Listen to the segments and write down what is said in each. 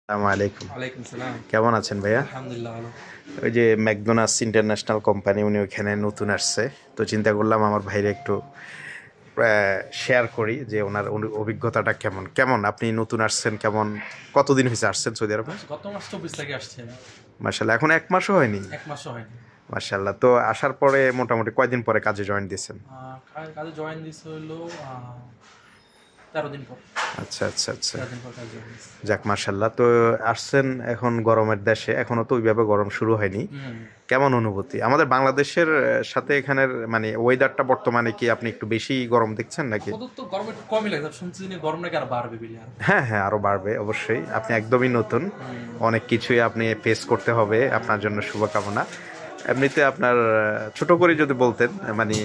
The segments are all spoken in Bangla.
আসসালামু আলাইকুম। ওয়ালাইকুম সালাম। কেমন আছেন ভাইয়া? আলহামদুলিল্লাহ ভালো। ওই যে ম্যাকডোনাল্ডস ইন্টারন্যাশনাল কোম্পানি, উনি ওইখানে নতুন আসছে, তো চিন্তা করলাম আমার ভাইরে একটু শেয়ার করি যে ওনার অভিজ্ঞতাটা কেমন কেমন। আপনি নতুন আসছেন, কেমন কতদিন হয়েছে আসছেন সৌদি আরবে? গত মাস 24 তারিখে আসছি আমি। মাশাল্লাহ, এখন এক মাসও হয়নি। 1 মাসও হয়নি। মাশাল্লাহ, তো আসার পরে মোটামুটি কয়দিন পরে কাজে জয়েন দিয়েছেন? কাজে জয়েন দিছে হলো 13 দিন পর। আচ্ছা আচ্ছা আচ্ছা, 13 দিন পর কাজে জয়েন দিছে। যাক মাশাল্লাহ। তো আসছেন এখন গরমের দেশে, এখনো তো ওইভাবে গরম শুরু হয়নি। হুম। কেমন অনুভূতি আমাদের বাংলাদেশের সাথে এখানের, মানে ওয়েদারটা বর্তমানে কি আপনি একটু বেশি গরম দেখছেন নাকি? আপাতত তো গরম একটু কমই লাগে, শুনছি যে গরম নাকি আর বাড়বে বিলি আর। হ্যাঁ হ্যাঁ, আরো বাড়বে অবশ্যই। আপনি একদমই নতুন, অনেক কিছুই আপনি ফেস করতে হবে, আপনার জন্য শুভকামনা। এমনিতে আপনার ছোট করে যদি বলতেন, মানে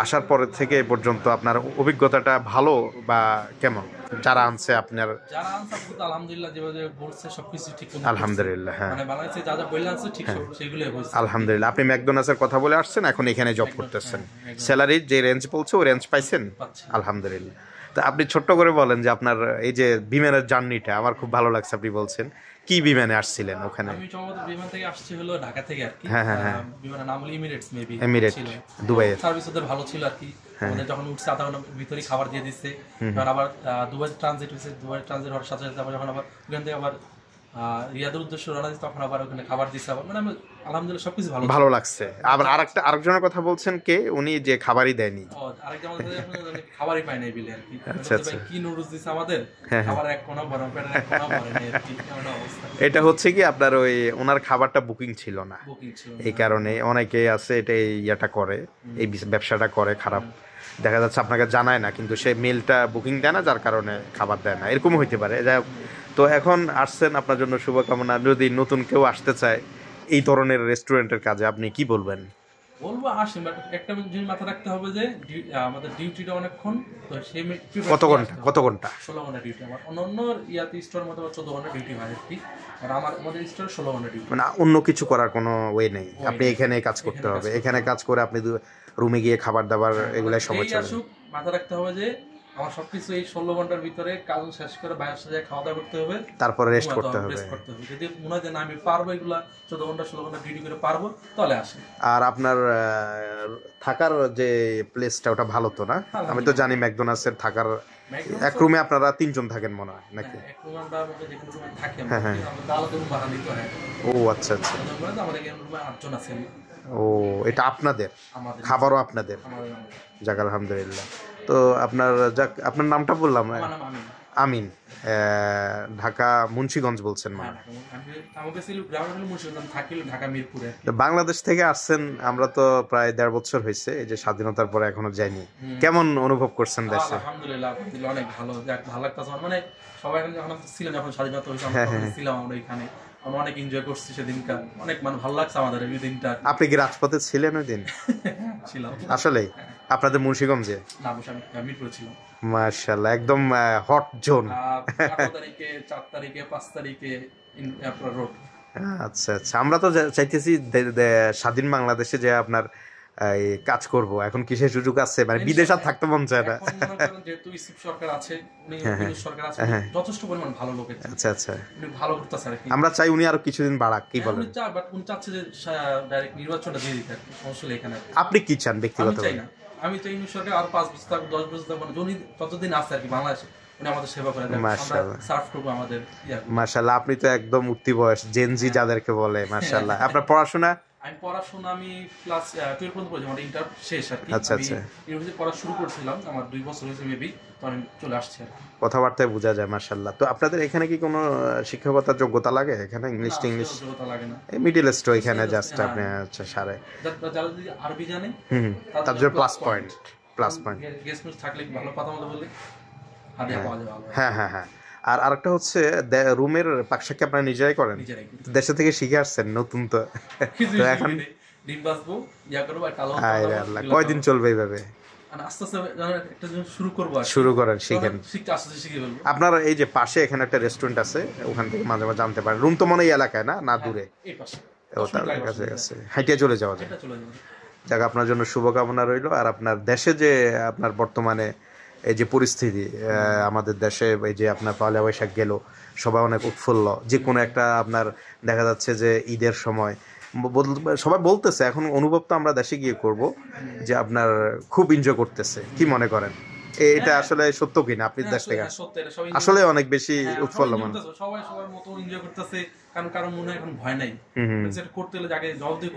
আসার পরে থেকে এ পর্যন্ত আপনার অভিজ্ঞতাটা ভালো বা কেমন, যারা আনছে আপনার? যারা আনসার তো আলহামদুলিল্লাহ যেভাবে বলছে সবকিছু ঠিক মতো করছে। আলহামদুলিল্লাহ, হ্যাঁ মানে বাংলাদেশে যা যা বললে আনছে ঠিক সেগুলোই হয়েছে। আলহামদুলিল্লাহ। আপনি ম্যাকডোনাল্ডসের কথা বলে আসছেন, এখন এখানে জব করতেছেন, স্যালারির যে রেঞ্জ বলছে ওই রেঞ্জ পাইছেন? পাচ্ছি। আলহামদুলিল্লাহ। তা আপনি ছোট্ট করে বলেন যে আপনার এই যে বিমানের জার্নিটা আমার খুব ভালো লাগছে। আপনি বলছেন কি বিমানে আসছিলেন ওখানে? আমি সম্ভবত বিমান থেকে আসছি হলো ঢাকা থেকে আর কি। হ্যাঁ হ্যাঁ হ্যাঁ, বিমানের নাম হলো এমিরেটস মেবি এমিরেট, ছিল। দুবাইয়ের। সার্ভিস ওদের ভালো ছিল আর কি। আমাদের যখন উঠছে আধা ঘন্টার ভিতরেই খাবার দিয়ে দিচ্ছে। এবার আবার দুবাই ট্রানজিট হয়েছে, দুবাই ট্রানজিট হওয়ার সাথে সাথে আবার যখন আবার ওখান থেকে আবার রিয়াদের উদ্দেশ্যে রওনা দিচ্ছে, তখন আবার ওখানে খাবার দিচ্ছে আবার, মানে আলহামদুলিল্লাহ সবকিছু ভালো ছিল। ভালো লাগছে। আবার আরেকজনের কথা বলছেন, কে উনি যে খাবারই দেয়নি? আরেকটা আমাদের খাবারই পাই নাই বিলে আর কি। আচ্ছা বলতে আচ্ছা, ভাই কি নুডলস দিচ্ছে আমাদের, হ্যাঁ হ্যাঁ। খাবার এক কোনা বরং পেটের এক কোনা ভরে নাই আর কি, এমন অবস্থা। এটা হচ্ছে কি আপনার ওই ওনার খাবারটা বুকিং ছিল না, বুকিং ছিল এই কারণে অনেকে আছে এটা এই ইয়াটা করে, এই ব্যবসাটা করে খারাপ। দেখা যাচ্ছে আপনাকে জানায় না, কিন্তু সে মেলটা বুকিং দেয় না, যার কারণে খাবার দেয় না, এরকম হইতে পারে। যাই হোক, তো এখন আসছেন, আপনার জন্য শুভকামনা। যদি নতুন কেউ আসতে চায় এই ধরনের রেস্টুরেন্টের কাজে, আপনি কি বলবেন? বলবো আসেন, বাট একটা জিনিস মাথায় রাখতে হবে যে আমাদের ডিউটিটা অনেকক্ষণ, তো সেই কত ঘন্টা, কত ঘন্টা? 16 ঘন্টা ডিউটি। আমার অন্য ইয়াতে স্টোর মতো 14 ঘন্টা ডিউটি হয় আর কি, আর আমাদের স্টোরে 16 ঘন্টা ডিউটি। মানে অন্য কিছু করার কোনো ওয়ে নেই, আপনি এখানে কাজ করতে হবে। এখানে কাজ করে আপনি রুমে গিয়ে খাবার দাবার এগুলাই সময় চলে। আসুক, মাথায় রাখতে হবে যে আমার সবকিছু এই 16 ঘন্টার ভিতরে কাজ শেষ করে বাইরে সাথে খাওয়া দাওয়া করতে হবে, তারপরে রেস্ট করতে হবে। রেস্ট করতে হবে। যদি মনে হয় যে না আমি পারবো এগুলা 14 ঘন্টা 16 ঘন্টা ডিউটি করে পারবো, তাহলে আসেন। আর আপনার থাকার যে প্লেসটা ওটা ভালো তো না? আমি তো জানি ম্যাকডোনাল্ডসের থাকার এক রুমে আপনারা তিনজন থাকেন মনে হয় নাকি? এক রুমে আমরা যেখানে রুমে থাকি হ্যাঁ হ্যাঁ, আমাদের আলাদা রুম ভাড়া নিতে হয়। ও আচ্ছা আচ্ছা। আমাদের এখানে রুমে 8 জন আছেন। ও, এটা আপনাদের আমাদের খাবারও আপনাদের? আমাদের যাক আলহামদুলিল্লাহ। তো আপনার, যাক আপনার নামটা বললাম আমার নাম আমি। আমিন, ঢাকা মুন্সিগঞ্জ বলছেন মানে? আমাকে ছিল গ্রামের হলো মুন্সিগঞ্জ, থাকিল ঢাকা মিরপুরে। তো বাংলাদেশ থেকে আসছেন, আমরা তো প্রায় 1.5 বছর হয়েছে এই যে স্বাধীনতার পরে এখনো যাইনি। কেমন অনুভব করছেন দেশে? আলহামদুলিল্লাহ অনেক ভালো, ভালো লাগতেছে আমার। মানে সবাই যখন ছিলেন, যখন স্বাধীনতা হয়েছে আমরা ছিলাম, আমরা এখানে আমরা অনেক এনজয় করছি সেদিনকার, অনেক মানে ভালো লাগছে আমাদের এই দিনটা। আপনি কি রাজপথে ছিলেন ওই দিন? ছিলাম আসলেই আপনাদের মুন্সিগঞ্জে? না, আমি মিরপুরে ছিলাম। মাশাআল্লাহ, একদম হট জোন। 4 তারিখে 4 তারিখে 5 তারিখে আপনার রোড। আচ্ছা আচ্ছা, আমরা তো চাইতেছি স্বাধীন বাংলাদেশে যে আপনার এই কাজ করব। এখন কিসের সুযোগ আছে, মানে বিদেশ আর থাকতে মন চায় না। যেহেতু ইউসুফ সরকার আছে, উনি সরকার আছে, যথেষ্ট পরিমাণ ভালো লোক আছে। আচ্ছা আচ্ছা, উনি ভালো করতেছে আর কি। আমরা চাই উনি আরো কিছুদিন বাড়াক, কি বলেন? উনি চায়, বাট উনি চাচ্ছে যে ডাইরেক্ট নির্বাচনটা দিয়ে দিতে, সমস্যা নেই এখানে। আপনি কি চান আমি ব্যক্তিগত? চাই না, আমি চাই ইউসুফ সরকার আর 5 বছর থাকুক, 10 বছর থাকুক, মানে উনি যতদিন আছে আর কি বাংলাদেশে, উনি আমাদের সেবা করে দেন, আমরা মাশাআল্লাহ সার্ভ করবো আমাদের মাশাআল্লাহ। আপনি তো একদম উঠতি বয়স, জেনজি যাদেরকে বলে। মাশাআল্লাহ। আপনার পড়াশোনা? আমি পড়াশোনা আমি ক্লাস 12 পর্যন্ত পড়েছি, আমার ইন্টার শেষ আর কি। আচ্ছা আচ্ছা, ইউনিভার্সিটি পড়া শুরু করেছিলাম, আমার 2 বছর হয়েছে মেবি, তো আমি চলে আসছি আর কি। কথাবার্তায় বোঝা যায়। মাশাআল্লাহ। তো আপনাদের এখানে কি কোনো শিক্ষকতার যোগ্যতা লাগে এখানে? ইংলিশ টিংলিশ যোগ্যতা লাগে না, এই মিডিল স্টো এখানে জাস্ট আপনি আচ্ছা সারে। যারা যদি আরবি জানে তার জন্য plus point, plus point. Guest miss থাকলে ভালো কথা মতো বললে হাদিয়া পাওয়া যায় ভালো। হ্যাঁ হ্যাঁ হ্যাঁ। আর আরেকটা হচ্ছে রুমের পাকশাক আপনারা নিজেরাই করেন? নিজেরাই করি। দেশে থেকে শিখে আসছেন নতুন তো, তো এখন ডিম বাসবো ইয়া করবো একটা আলো। আল্লাহ, কয়দিন চলবে এইভাবে? আস্তে আস্তে একটা জিনিস শুরু করবো, শুরু করেন, শিখেন। শিখতে আস্তে আস্তে শিখে ফেলবো। আপনার এই যে পাশে এখানে একটা রেস্টুরেন্ট আছে, ওখান থেকে মাঝে মাঝে জানতে পারেন। রুম তো মনে হয় এই এলাকায় না, না দূরে? এই পাশে ও, তার কাছে কাছে হাইটিয়া চলে যাওয়া যায়। এটা চলে যাবে। যাক, আপনার জন্য শুভকামনা রইল। আর আপনার দেশে যে আপনার বর্তমানে এই যে পরিস্থিতি আমাদের দেশে, এই যে আপনার পয়লা বৈশাখ গেল, সবাই অনেক উৎফুল্ল, যে কোনো একটা আপনার দেখা যাচ্ছে যে ঈদের সময় সবাই বলতেছে, এখন অনুভব তো আমরা দেশে গিয়ে করব, যে আপনার খুব এনজয় করতেছে, কি মনে করেন এটা আসলে সত্য কিনা? আপনি দেশ থেকে আসলে অনেক বেশি উৎফুল্লমান, সবাই সবার মতো এনজয় করতেছে, কারণ কারণ মনে এখন ভয় নাই, যেটা করতে হলে যাকে জবাবদিহি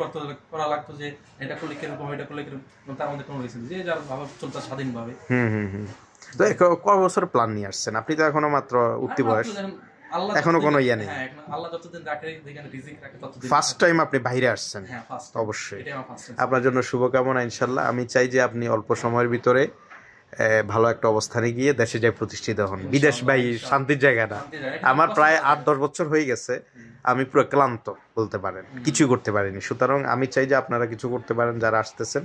করা লাগতো যে এটা করলে কিরকম, এটা করলে কিরকম, তার মধ্যে কোনো কিছু যে যার ভাবে চলতে স্বাধীনভাবে। তো কয় বছর প্ল্যান নিয়ে আসছেন আপনি? তো এখনো মাত্র উঠতি বয়স, এখনো কোনো ইয়ে নেই। আল্লাহ যতদিন রাখে, যেখানে রিজিক রাখে ততদিন। ফার্স্ট টাইম আপনি বাইরে আসছেন, অবশ্যই আপনার জন্য শুভকামনা ইনশাল্লাহ। আমি চাই যে আপনি অল্প সময়ের ভিতরে ভালো একটা অবস্থানে গিয়ে দেশে যাই প্রতিষ্ঠিত হন। বিদেশ ভাই শান্তির জায়গা না, আমার প্রায় 8-10 বছর হয়ে গেছে, আমি পুরো ক্লান্ত বলতে পারেন, কিছুই করতে পারিনি। সুতরাং আমি চাই যে আপনারা কিছু করতে পারেন, যারা আসতেছেন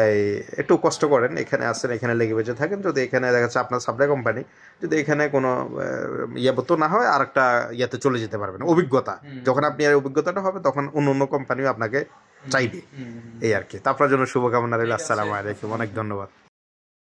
এই একটু কষ্ট করেন, এখানে আসেন, এখানে লেগে বেঁচে থাকেন। যদি এখানে দেখা যাচ্ছে আপনার সাপ্লাই কোম্পানি যদি এখানে কোনো তো না হয়, আর একটা ইয়াতে চলে যেতে পারবেন, অভিজ্ঞতা যখন আপনি আর অভিজ্ঞতাটা হবে তখন অন্য অন্য কোম্পানিও আপনাকে চাইবে, এই আর কি। তা আপনার জন্য শুভকামনা রইল। আসসালামু আলাইকুম, অনেক ধন্যবাদ।